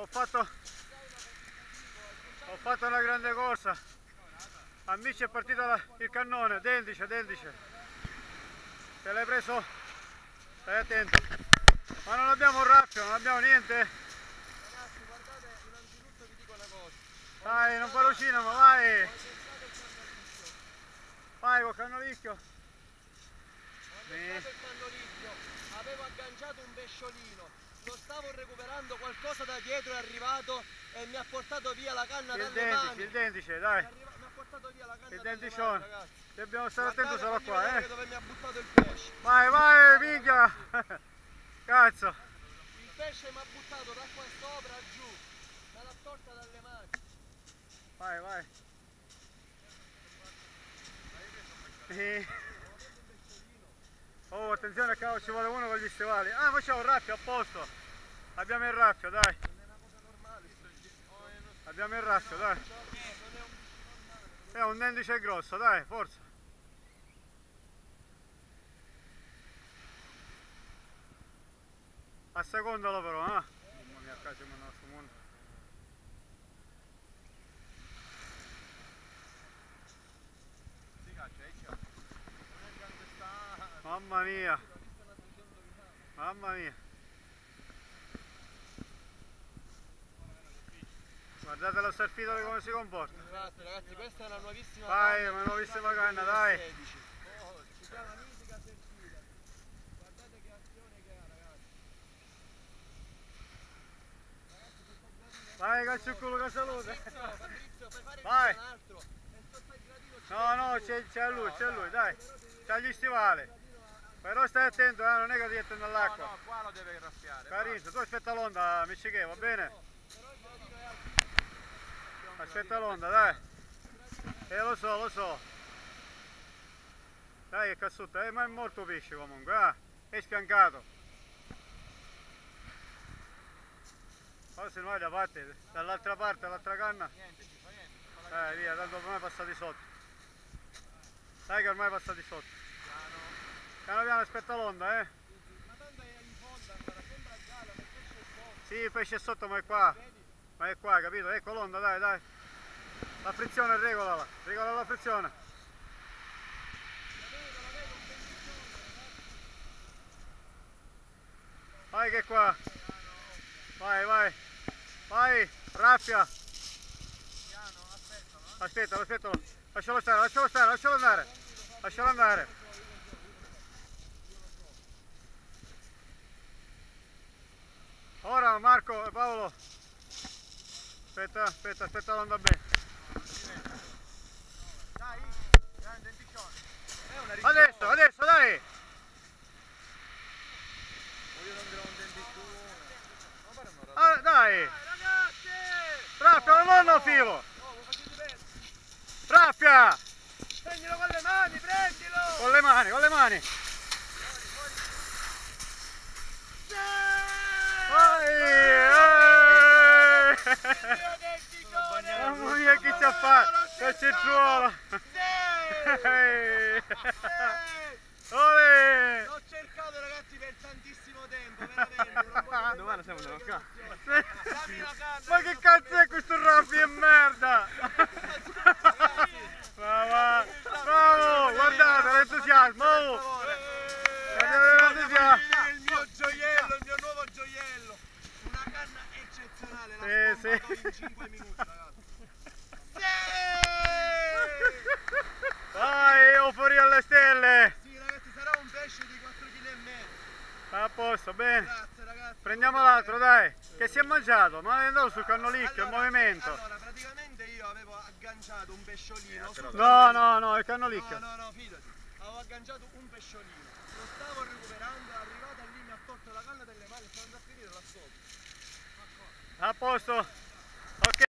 Ho fatto una grande corsa. Amici, è partito il cannone, dendice. Te l'hai preso? Stai attento. Ma non abbiamo un raffio, non abbiamo niente. Ragazzi, guardate, innanzitutto vi dico una cosa. Dai, non fare uscire, ma vai! Vai col cannolicchio. Ho agganciato il cannolicchio, avevo agganciato un pesciolino, lo stavo recuperando, qualcosa da dietro è arrivato e mi ha portato via la canna dalle mani. Il dendice, dai. Mi ha portato via la canna Il dalle denticione. mani, ragazzi. Dobbiamo stare attenti solo Guardate, qua, vedere dove mi ha buttato il pesce. Vai, minchia! Cazzo! Il pesce mi ha buttato da qua sopra giù, me l'ha tolta dalle mani. Vai. Oh, attenzione, cavolo, ci vuole uno con gli stivali. Ah, ma c'è un raffio, a posto. Abbiamo il raffio, dai. Non è una cosa normale. Abbiamo il raffio, dai. È un dendice grosso, dai, forza. Assecondalo però, eh. Mamma mia, qua siamo nel nostro mondo. Mamma mia. Guardate lo surfitore come si comporta. Grazie ragazzi, questa è una nuovissima Vai, canna. una nuovissima canna, dai. Si chiama Mitica Surfita. Guardate che azione che ha, ragazzi. Vai, calcio il culo che saluta. Fabrizio, fai fare Vai. un altro. E sotto il gradino No, c'è lui, dai. C'ha gli stivali. Però stai attento, non è che ti metti nell'acqua. No, qua lo deve graffiare. Carino, tu aspetta l'onda, amici, che va bene? Però il gradino è altissimo. Aspetta l'onda, dai. Lo so. Dai, che cazzutta, ma è molto pesce comunque, è sfiancato. Ora se noi da parte, dall'altra parte, l'altra canna. Niente, ci fa niente. Via, tanto ormai è passati sotto. Dai che ormai è passati sotto. Piano, aspetta l'onda, Ma tanto è in fondo ancora, sembra a galla, ma il pesce è sotto. Sì, il pesce è sotto, ma è qua. Vedi? Ma è qua, capito? Ecco l'onda, dai. La frizione, regola la frizione. La vedo, un bellissimo, ragazzi. Vai che è qua. Vai, raffia. Piano, aspettalo. Aspettalo. Lascialo andare. Ora Marco e Paolo. Aspetta l'onda bene. Dai, grande piccione. È una Adesso, dai. Voglio non un denticione. Dai. Ragazzi! Raffia, non ho filo. No, lo facete bene. Raffia. Prendilo con le mani, prendilo! Con le mani. Mamma mia, chi ci ha fatto? Che cicciuolo! Olè! L'ho cercato ragazzi per tantissimo tempo, veramente. Domani siamo nella canna. Dammi la canna. Ma che cazzo è questo raffio di merda? Bravo, guardate l'entusiasmo! Guardate l'entusiasmo! Il mio gioiello, il mio nuovo gioiello. Una canna eccezionale, l'ho scompato in 5 minuti ragazzi. Vai, euforia alle stelle! Sì ragazzi, sarà un pesce di 4,5 kg. A posto, bene. Grazie ragazzi. Prendiamo l'altro, dai. Che si è mangiato? Ma è andato sul cannolicchio, il movimento. Allora, praticamente io avevo agganciato un pesciolino. No, il cannolicchio. No, fidati. Avevo agganciato un pesciolino. Lo stavo recuperando, è arrivata lì, mi ha tolto la canna delle mani e sono andato a finire là sotto. A posto. Ok.